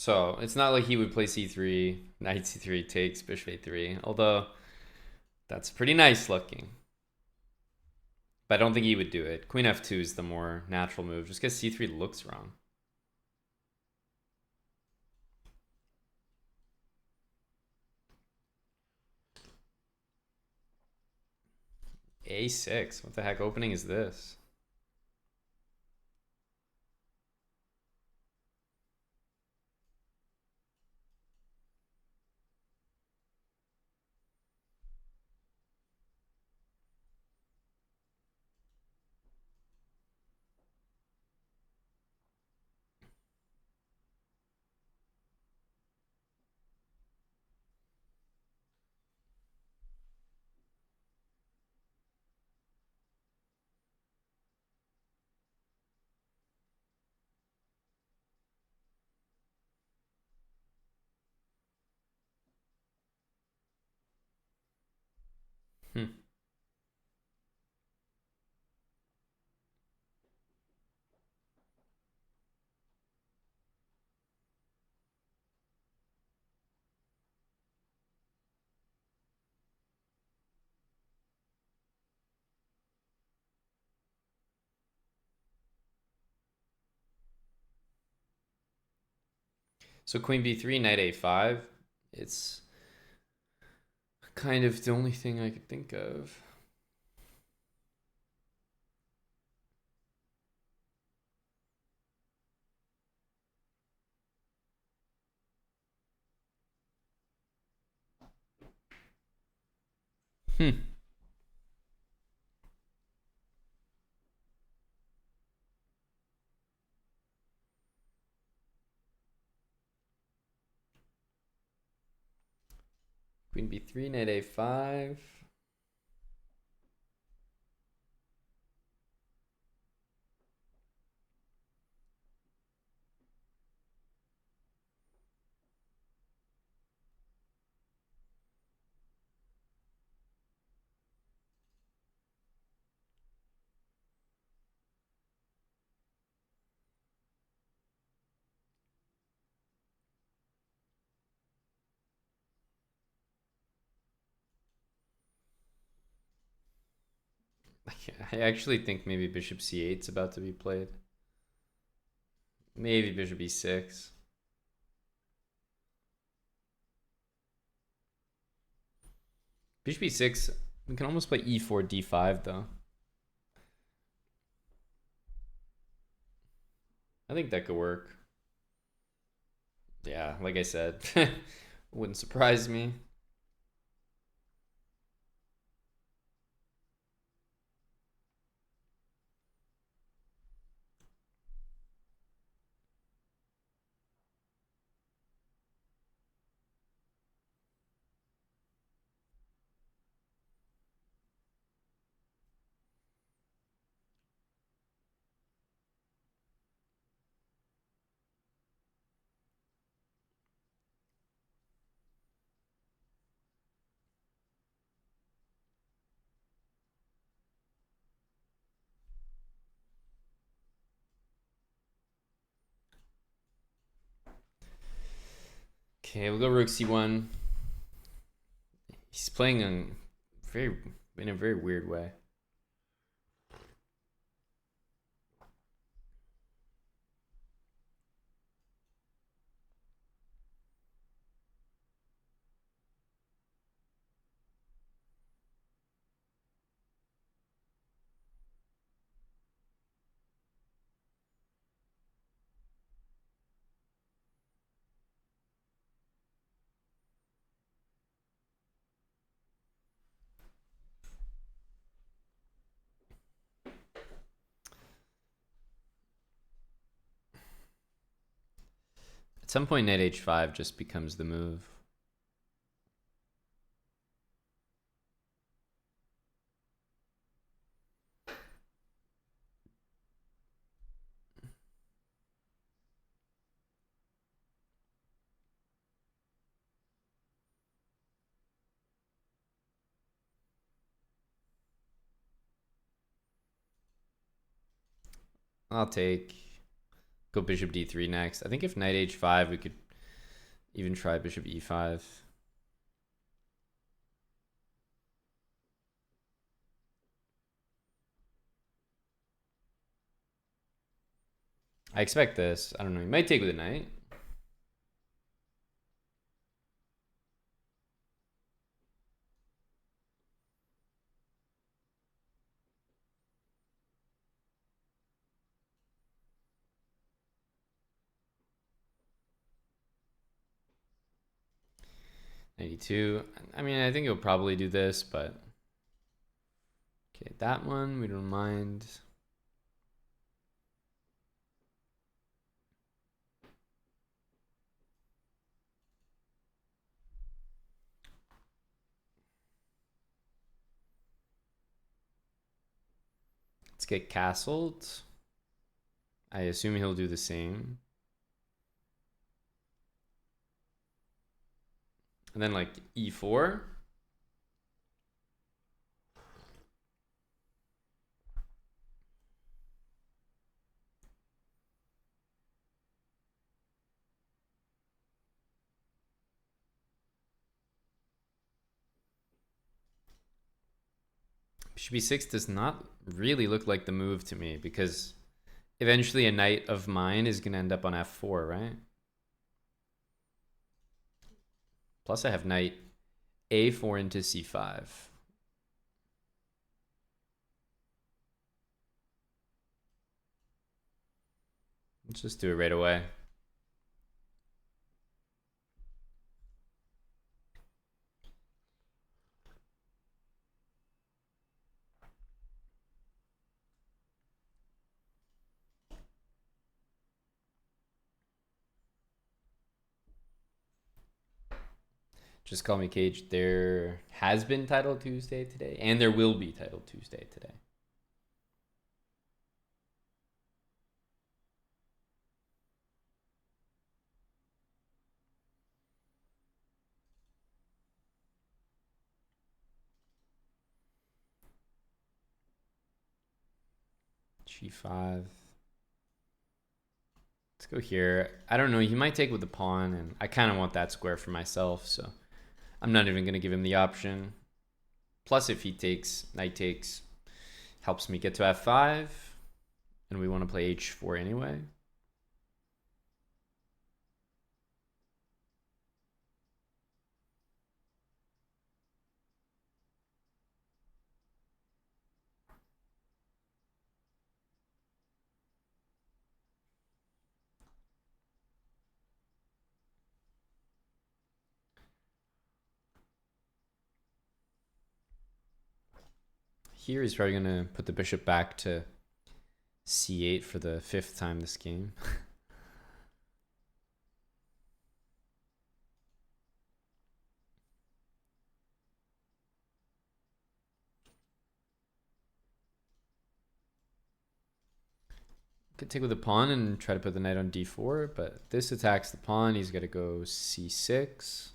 So it's not like he would play c3, knight c3 takes, bishop a3. Although that's pretty nice looking. But I don't think he would do it. Queen f2 is the more natural move, just because c3 looks wrong. a6. What the heck opening is this? Hmm. So queen b3, knight a5. It's kind of the only thing I could think of. Hmm. Queen b3, knight a5. I actually think maybe bishop c8 is about to be played. Maybe bishop e6. Bishop e6, we can almost play e4, d5 though. I think that could work. Yeah, like I said, wouldn't surprise me. Okay, we'll go rook c1. He's playing very in a very weird way. At some point, knight h5 just becomes the move. I'll take. Go bishop d3 next. I think if knight h5, we could Even try bishop e5. I expect this. I don't know. He might take with a knight. '92. I mean, I think he'll probably do this, but okay, that one we don't mind. Let's get castled. I assume he'll do the same. And then like e4. Bishop b6 does not really look like the move to me because eventually a knight of mine is going to end up on f4, right? Plus I have knight a4 into c5. Let's just do it right away. Just call me Cage. There has been Title Tuesday today, and there will be Title Tuesday today. G5. Let's go here. I don't know. He might take with the pawn, and I kind of want that square for myself, so I'm not even going to give him the option. Plus, if he takes, knight takes, helps me get to f5, and we want to play h4 anyway. Here he's probably going to put the bishop back to c8 for the 5th time this game. Could take with the pawn and try to put the knight on d4, but this attacks the pawn. He's got to go c6.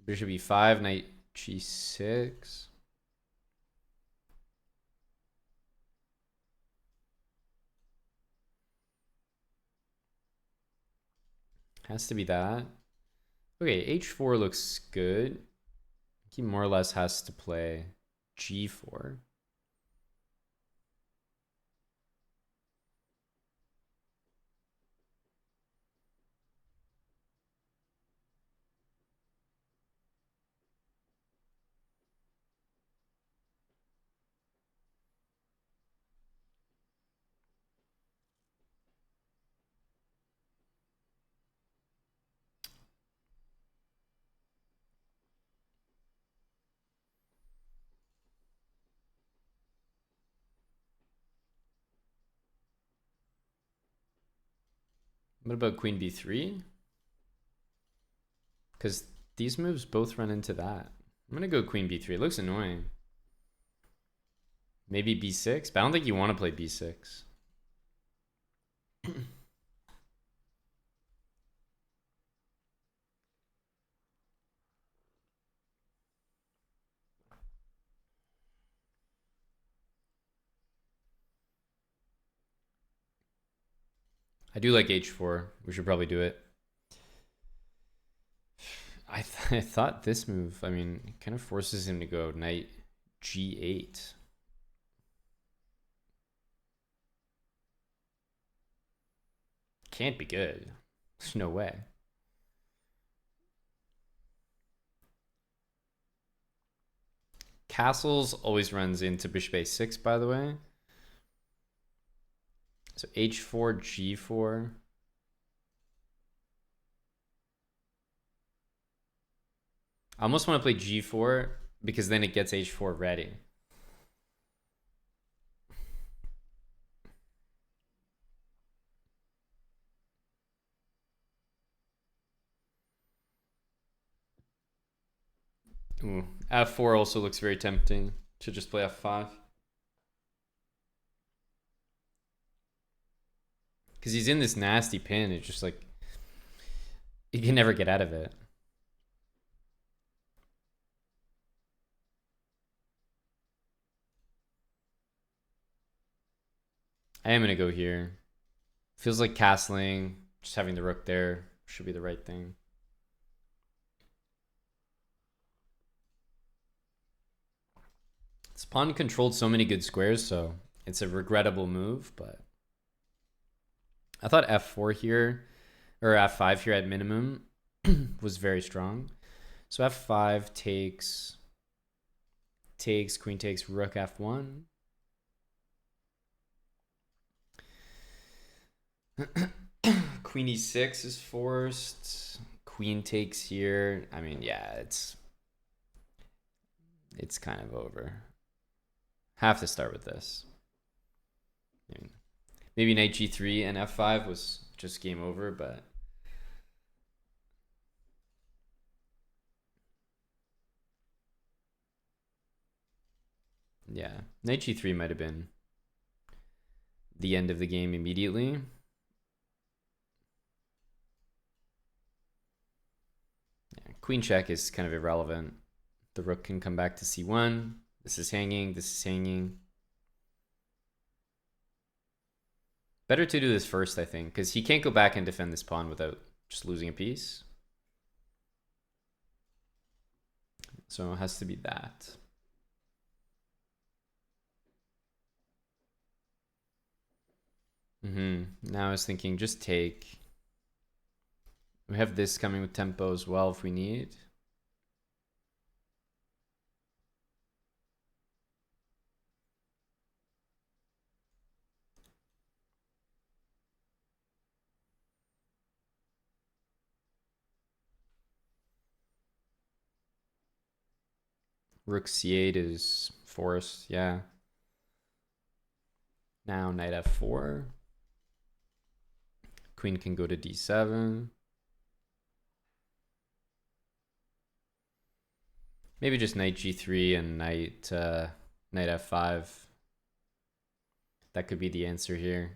Bishop e5, knight g6. Has to be that. Okay, h4 looks good. He more or less has to play g4. What about queen b3? Because these moves both run into that. I'm going to go queen b3. It looks annoying. Maybe b6, but I don't think you want to play b6. I do like h4. We should probably do it. I thought this move, I mean, it kind of forces him to go knight g8. Can't be good. There's no way. Castles always runs into bishop a6, by the way. So h4, g4. I almost want to play g4 because then it gets h4 ready. Ooh, f4 also looks very tempting. Should just play f5. Because he's in this nasty pin. It's just like, he can never get out of it. I am going to go here. Feels like castling, just having the rook there should be the right thing. This pawn controlled so many good squares, so it's a regrettable move, but I thought f4 here, or f5 here at minimum, was very strong. So f5 takes, queen takes, rook f1. Queen e6 is forced. Queen takes here. I mean, yeah, it's kind of over. Have to start with this. I mean, maybe knight g3 and f5 was just game over, but yeah, knight g3 might have been the end of the game immediately. Yeah, queen check is kind of irrelevant. The rook can come back to c1. This is hanging. This is hanging. Better to do this first, I think, because he can't go back and defend this pawn without just losing a piece. So it has to be that. Now I was thinking just take. We have this coming with tempo as well if we need. Rook c8 is forced, yeah. Now knight f4. Queen can go to d7. Maybe just knight g3 and knight f5. That could be the answer here.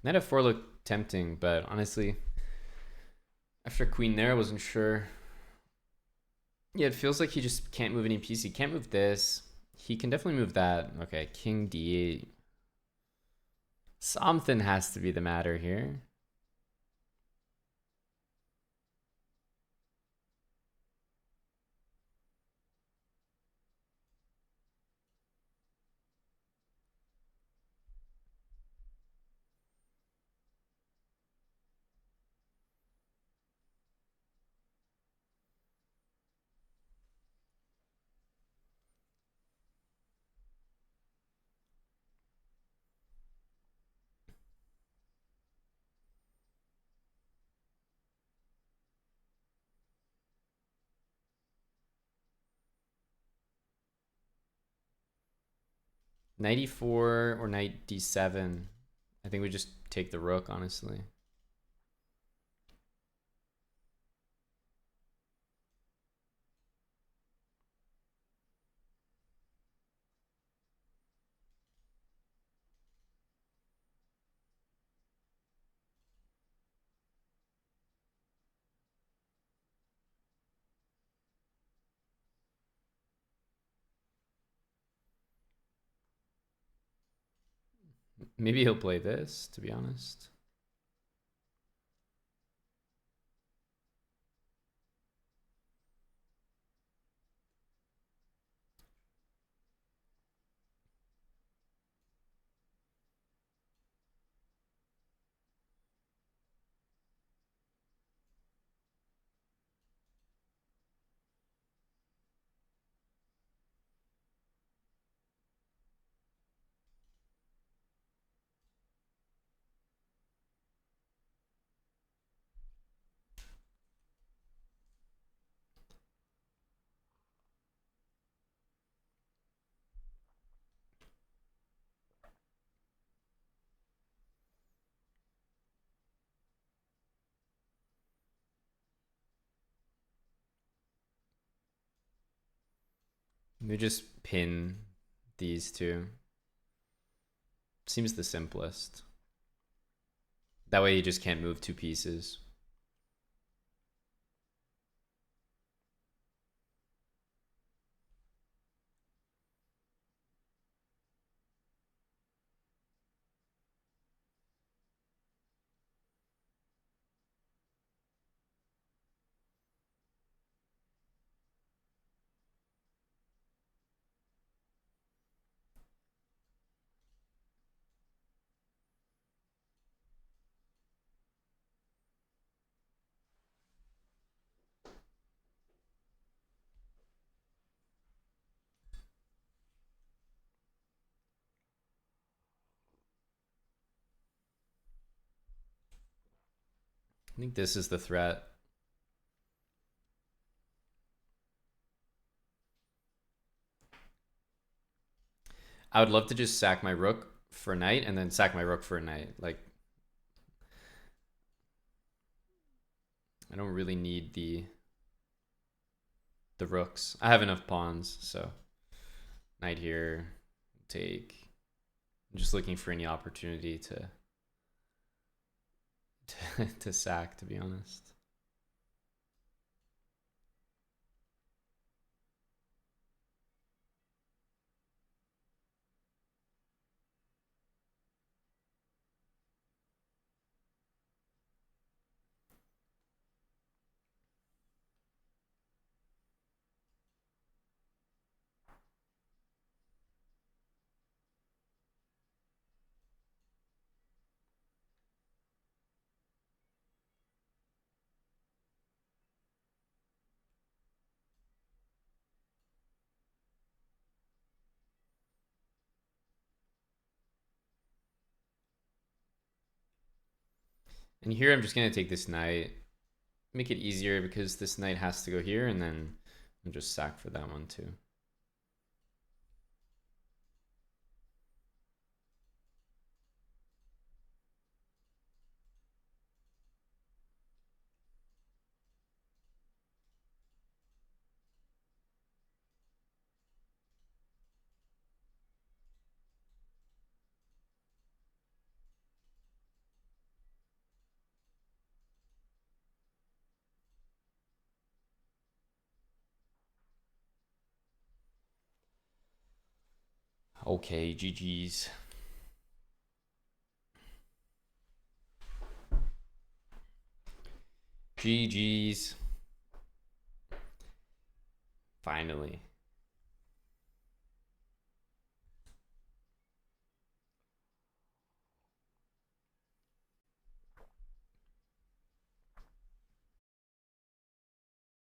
Knight f4 looked tempting, but honestly, after queen there, I wasn't sure. Yeah, it feels like he just can't move any piece. He can't move this. He can definitely move that. Okay, king d8. Something has to be the matter here. Knight e4 or knight d7. I think we just take the rook, honestly. Maybe he'll play this, to be honest. We just pin these two. Seems the simplest. That way you just can't move two pieces. I think this is the threat. I would love to just sack my rook for a knight and then sack my rook for a knight. Like, I don't really need the rooks. I have enough pawns, so knight here, take. I'm just looking for any opportunity to sack, to be honest. And here I'm just going to take this knight, make it easier because this knight has to go here, and then I'll just sack for that one too. Okay, GG's. GG's. Finally.